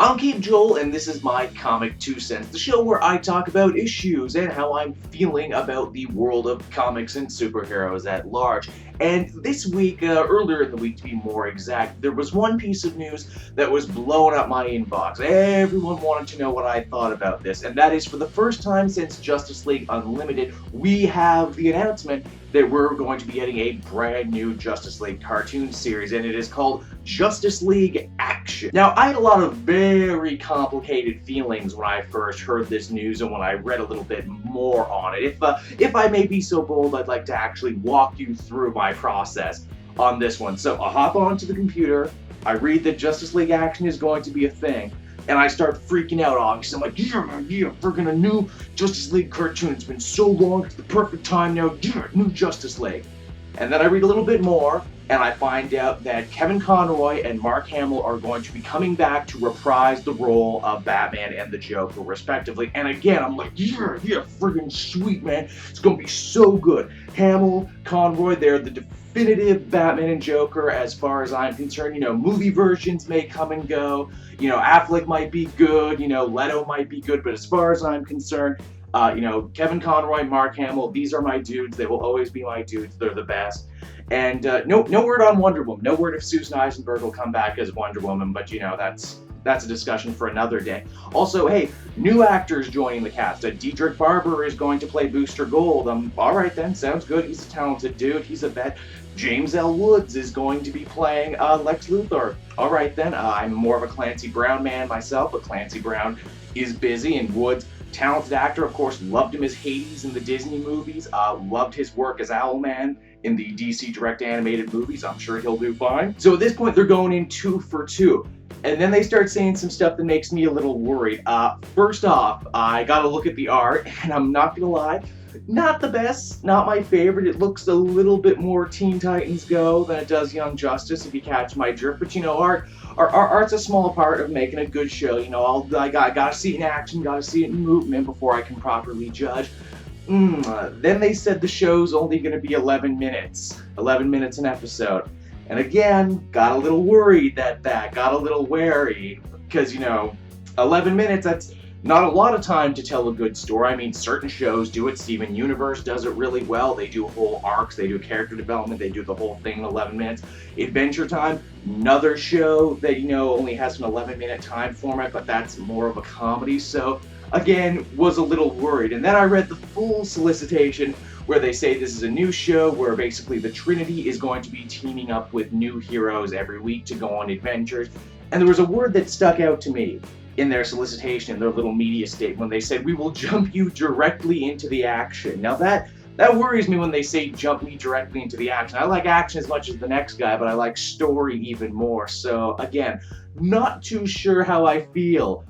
I'm Cape Joel, and this is my Comic 2 Cents, the show where I talk about issues and how I'm feeling about the world of comics and superheroes at large. And this week, earlier in the week to be more exact, there was one piece of news that was blowing up my inbox. Everyone wanted to know what I thought about this, and that is for the first time since Justice League Unlimited, we have the announcement that we're going to be getting a brand new Justice League cartoon series, and it is called Justice League Action. Now, I had a lot of very complicated feelings when I first heard this news and when I read a little bit more on it. If I may be so bold, I'd like to actually walk you through my process on this one. So I hop onto the computer, I read that Justice League Action is going to be a thing, and I start freaking out, obviously. I'm like, yeah, freaking a new Justice League cartoon. It's been so long, it's the perfect time now. Yeah, new Justice League. And then I read a little bit more, and I find out that Kevin Conroy and Mark Hamill are going to be coming back to reprise the role of Batman and the Joker, respectively. And again, I'm like, yeah, friggin' sweet, man. It's gonna be so good. Hamill, Conroy, they're the definitive Batman and Joker as far as I'm concerned. You know, movie versions may come and go. You know, Affleck might be good. You know, Leto might be good. But as far as I'm concerned, Kevin Conroy, Mark Hamill, these are my dudes. They will always be my dudes. They're the best. And no word on Wonder Woman. No word if Susan Eisenberg will come back as Wonder Woman, but you know, that's a discussion for another day. Also, hey, new actors joining the cast. Diedrich Barber is going to play Booster Gold. All right then, sounds good. He's a talented dude. He's a vet. James L. Woods is going to be playing Lex Luthor. All right then, I'm more of a Clancy Brown man myself, but Clancy Brown is busy, and Woods, talented actor, of course, loved him as Hades in the Disney movies, loved his work as Owlman in the DC direct animated movies. I'm sure he'll do fine. So at this point, they're going in 2 for 2. And then they start saying some stuff that makes me a little worried. First off, I gotta look at the art, and I'm not gonna lie, not the best, not my favorite. It looks a little bit more Teen Titans Go than it does Young Justice, if you catch my drift. But you know, art's a small part of making a good show. You know, I gotta see it in action, gotta see it in movement before I can properly judge. Then they said the show's only gonna be 11 minutes. 11 minutes an episode. And again, got a little worried got a little wary, because, you know, 11 minutes, that's not a lot of time to tell a good story. I mean, certain shows do it. Steven Universe does it really well. They do whole arcs, they do character development, they do the whole thing in 11 minutes. Adventure Time, another show that, you know, only has an 11-minute time format, but that's more of a comedy. So, again, was a little worried. And then I read the full solicitation where they say this is a new show where basically the Trinity is going to be teaming up with new heroes every week to go on adventures. And there was a word that stuck out to me in their solicitation, in their little media statement, when they said, "We will jump you directly into the action." Now that worries me when they say jump me directly into the action. I like action as much as the next guy, but I like story even more. So again, not too sure how I feel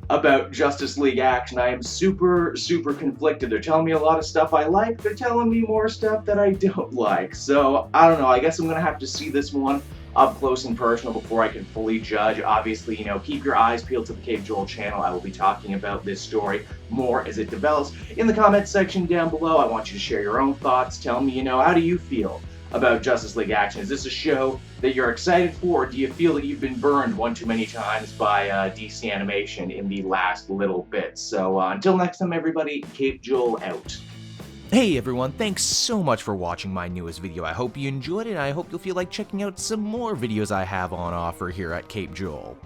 about Justice League Action. I am super conflicted. They're telling me a lot of stuff I like, they're telling me more stuff that I don't like. So, I don't know, I guess I'm gonna have to see this one up close and personal before I can fully judge. Obviously, you know, keep your eyes peeled to the Cape Joel channel. I will be talking about this story more as it develops. In the comments section down below, I want you to share your own thoughts. Tell me, you know, how do you feel about Justice League Action? Is this a show that you're excited for, or do you feel that you've been burned one too many times by DC Animation in the last little bit? So until next time, everybody, Cape Joel out. Hey everyone, thanks so much for watching my newest video. I hope you enjoyed it, and I hope you'll feel like checking out some more videos I have on offer here at Cape Joel.